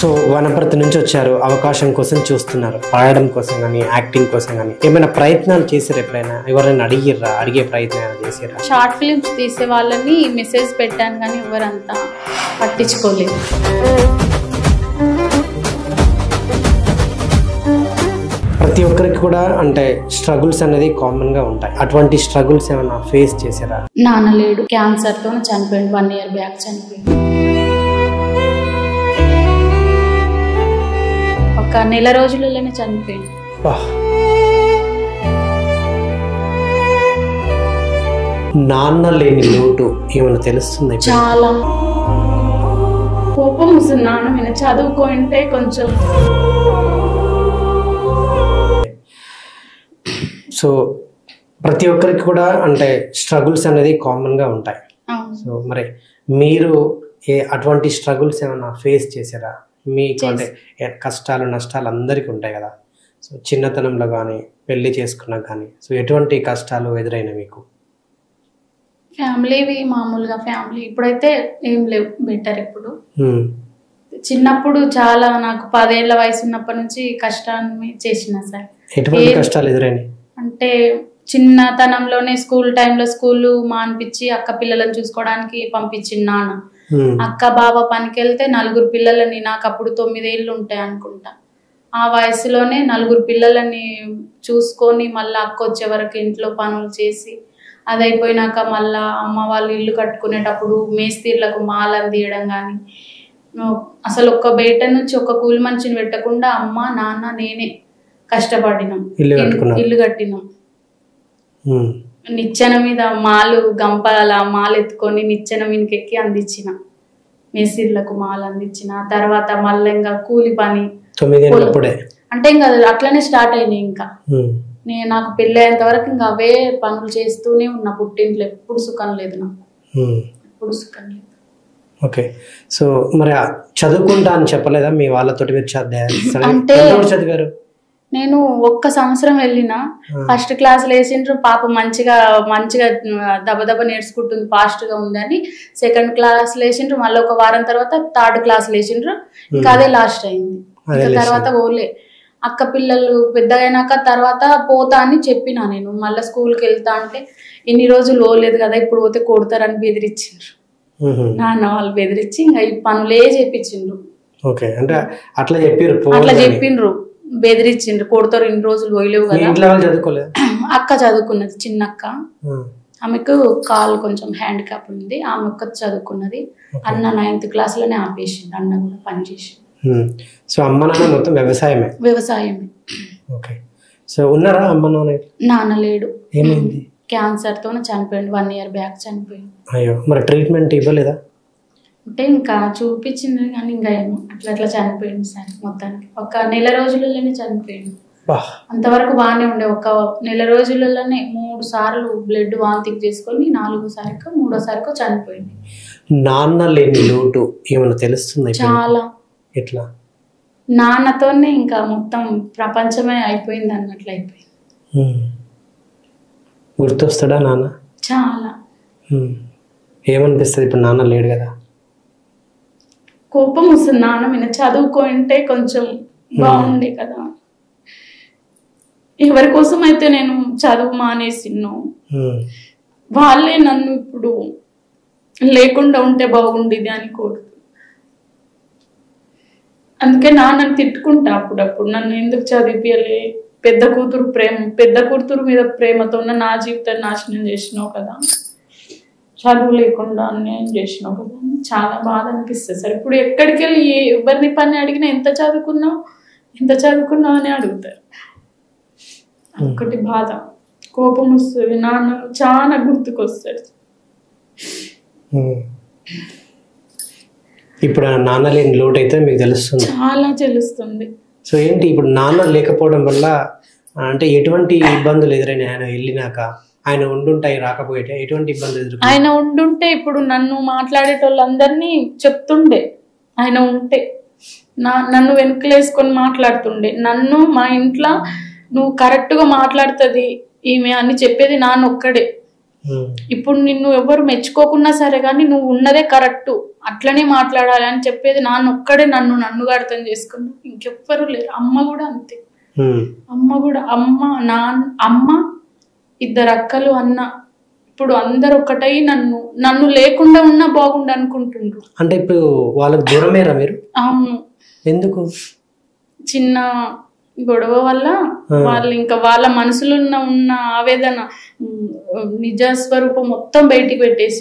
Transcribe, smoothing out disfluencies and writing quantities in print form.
So Wanaparthy నుంచి వచ్చారు, అవకాశం కోసం చూస్తున్నారు, పాడడం కోసం కానీ యాక్టింగ్ కోసం కానీ ఏమైనా ప్రయత్నాలు చేసారు? ఎప్పుడైనా ఎవరైనా అడిగే ప్రయత్నం చేసారా? షార్ట్ ఫిల్మ్స్ తీసే వాళ్ళని మెసేజ్ పెట్టాను కానీ ఎవరంతా పట్టించుకోలేదు. ప్రతి ఒక్కరికి కూడా అంటే స్ట్రగుల్స్ అనేది కామన్ గా ఉంటాయి. అటువంటి స్ట్రగుల్స్ ఏమైనా ఫేస్ చేసారా? నాన్న లేడు, క్యాన్సర్ తో చనిపోయింది. 1 year బ్యాక్ చనిపోయింది. ఒక నెల రోజులలోనే చనిపోయింది. నాన్న లేని లోటు ఏమైనా తెలుస్తుంది? చాలా కోపం వస్తుంది. నాన్న మీద చదువుకుంటే కొంచెం. సో ప్రతి ఒక్కరికి కూడా అంటే స్ట్రగుల్స్ అనేది కామన్ గా ఉంటాయి. సో మరి మీరు అటువంటి స్ట్రగుల్స్ ఏమైనా ఫేస్ చేసారా? మీకు అంటే కష్టాలు నష్టాలు అందరికీ ఉంటాయి కదా. సో చిన్నతనంలో కానీ పెళ్లి చేసుకున్నా కానీ సో ఎటువంటి కష్టాలు ఎదురైనా మీకు? ఫ్యామిలీవి మామూలుగా ఫ్యామిలీ ఇప్పుడైతే ఏం లేవు, బెటర్. ఇప్పుడు చిన్నప్పుడు చాలా, నాకు 10 ఏళ్ల వయసు ఉన్నప్పటి నుంచి కష్టాన్ని చేసిన సార్. ఎటువంటి కష్టాలు ఎదురైనాయి అంటే చిన్నతనంలోనే స్కూల్ టైంలో స్కూల్ మానిపించి అక్క పిల్లలను చూసుకోవడానికి పంపించింది నాన్న. అక్క బావ పనికి వెళ్తే 4 పిల్లలని, నాకు అప్పుడు 9 ఏళ్ళు ఉంటాయి అనుకుంటా, ఆ వయసులోనే 4 పిల్లలని చూసుకొని మళ్ళీ అక్క వచ్చే వరకు ఇంట్లో పనులు చేసి అది అయిపోయినాక మళ్ళా అమ్మ వాళ్ళు ఇల్లు కట్టుకునేటప్పుడు మేస్త్రీలకు మాలను తీయడం కానీ, అసలు ఒక్క బయట నుంచి ఒక కూలి మనిషిని పెట్టకుండా అమ్మ నాన్న నేనే కష్టపడినాం, ఇల్లు కట్టినాం. నిచ్చెన మీద మాలు గంపల మాలు ఎత్తుకొని నిచ్చెన మీదకి ఎక్కి అందించిన, మేస్త్రీలకు మాలు అందించిన. తర్వాత మళ్ళీ ఇంకా కూలి పని అంటే ఇంకా అట్లనే స్టార్ట్ అయినాయి. ఇంకా నాకు పెళ్ళి అయ్యేంత వరకు ఇంకా అవే పనులు చేస్తూనే ఉన్నా. పుట్టింట్లో ఎప్పుడు సుఖం లేదు నాకు, ఎప్పుడు సుఖం లేదు. ఓకే. సో మరి చదువుకుంటా అని చెప్పలేదా మీ వాళ్ళతో? అంటే చదివారు? నేను 1 సంవత్సరం వెళ్ళినా, ఫస్ట్ క్లాస్ వేసిండ్రు, పాప మంచిగా దబదబ నేర్చుకుంటుంది, ఫాస్ట్ గా ఉందని. సెకండ్ క్లాస్ వేసిండ్రు, మళ్ళీ 1 వారం తర్వాత 3rd క్లాస్ వేసిండ్రు. ఇంకా అదే లాస్ట్ అయింది. తర్వాత ఓలే. అక్క పిల్లలు పెద్దగైనాక తర్వాత పోతా అని చెప్పినా నేను. మళ్ళీ స్కూల్కి వెళ్తా అంటే ఇన్ని రోజులు ఓలేదు కదా, ఇప్పుడు పోతే కొడతారని బెదిరించిండ్రు నాన్న వాళ్ళు. బెదిరించి ఇంకా ఈ పనులే చేపించిండ్రు. అట్లా చెప్పిండ్రు, బెదిరించిండ్రు, కొడతారు, ఇన్ని రోజులు పోయలేవు కదా. అక్క చదువుకున్నది, చిన్నక్క. ఆమెకు కాలు కొంచెం హ్యాండిక్యాప్ ఉంది, ఆమె ఒక్క చదువుకున్నది. అన్న 9th క్లాస్లోనే ఆపేసింది, అన్న కూడా పనిచేసి. సో అమ్మ నాన్న మొత్తం వ్యవసాయమే? వ్యవసాయమే. ఓకే. సో ఉన్నారా అమ్మ నాన్న? నాన్న లేడు, ఏమైంది? క్యాన్సర్ తో చనిపోయింది. 1 year బ్యాక్ చనిపోయింది. అయ్యో, మరి ట్రీట్మెంట్ ఇవ్వలేదా? అంటే ఇంకా చూపించింది కానీ ఇంకా ఏమో అట్లా చనిపోయింది సార్. మొత్తానికి 1 నెల రోజులలోనే చనిపోయింది. అంతవరకు బాగానే ఉండే. 1 నెల రోజులలోనే 3 సార్లు బ్లడ్ వాంతింగ్ చేసుకొని 3సారికో చనిపోయింది. నాన్న లేని లోటు ఏమైనా తెలుస్తుంది? చాలా. ఎట్లా? నాన్నతోనే ఇంకా మొత్తం ప్రపంచమే అయిపోయింది అన్నట్లు అయిపోయింది. గుర్తొస్తాడా నాన్న? చాలా. ఏమనిపిస్తుంది ఇప్పుడు నాన్న లేడు కదా? కోపం వస్తుంది నాన్న మీద. చదువుకుంటే కొంచెం బాగుండే కదా. ఎవరి కోసం అయితే నేను చదువు మానేసిన్నో వాళ్ళే నన్ను ఇప్పుడు లేకుండా ఉంటే బాగుండేది అని కోరుతుంది. అందుకే నాన్నని తిట్టుకుంటా అప్పుడప్పుడు, నన్ను ఎందుకు చదివిపియలే, పెద్ద కూతురు మీద ప్రేమతో ఉన్న నా జీవితాన్ని నాశనం చేసినావు కదా, చదువు లేకుండా అన్యాయం చేసినావు కదా. చాలా బాధ అనిపిస్తుంది సార్. ఇప్పుడు ఎక్కడికి వెళ్ళి ఎవరిని పని అడిగినా ఎంత చదువుకున్నావు అని అడుగుతారు. ఒకటి బాధ, కోపం వస్తుంది. నాన్న చాలా గుర్తుకొస్తాడు. ఇప్పుడు నాన్న లేని లోటు అయితే మీకు తెలుస్తుంది? చాలా తెలుస్తుంది. సో ఏంటి ఇప్పుడు నాన్న లేకపోవడం వల్ల అంటే ఎటువంటి ఇబ్బందులు ఎదురైనాయి? ఆయన వెళ్ళినాక ఆయన ఉండుంటాయి, రాకపోయేట ఎటువంటి ఇబ్బందులు ఎదురు? ఆయన ఉండుంటే ఇప్పుడు నన్ను మాట్లాడేటోళ్ళందరినీ చెప్తుండే. ఆయన ఉంటే నన్ను వెనుకలేసుకొని మాట్లాడుతుండే. నన్ను మా ఇంట్లో నువ్వు కరెక్ట్గా మాట్లాడుతుంది ఈమె అని చెప్పేది నాన్న ఒక్కడే. ఇప్పుడు నిన్ను ఎవరు మెచ్చుకోకున్నా సరే కానీ నువ్వు ఉన్నదే కరెక్ట్ అట్లనే మాట్లాడాలి అని చెప్పేది నాన్న ఒక్కడే నన్నుగా అర్థం చేసుకున్నా. ఇంకెవ్వరు లేరు. అమ్మ కూడా అంతే. అమ్మ 2 అక్కలు, అన్న, ఇప్పుడు అందరు ఒకటై నన్ను లేకుండా ఉన్నా బాగుండు అనుకుంటుండ్రు. అంటే ఇప్పుడు వాళ్ళకి దూరమేరా మీరు? అవును. ఎందుకు? చిన్న గొడవ వల్ల వాళ్ళు ఇంకా వాళ్ళ మనసులో ఉన్న ఆవేదన, నిజ స్వరూపం మొత్తం బయటికి పెట్టేసి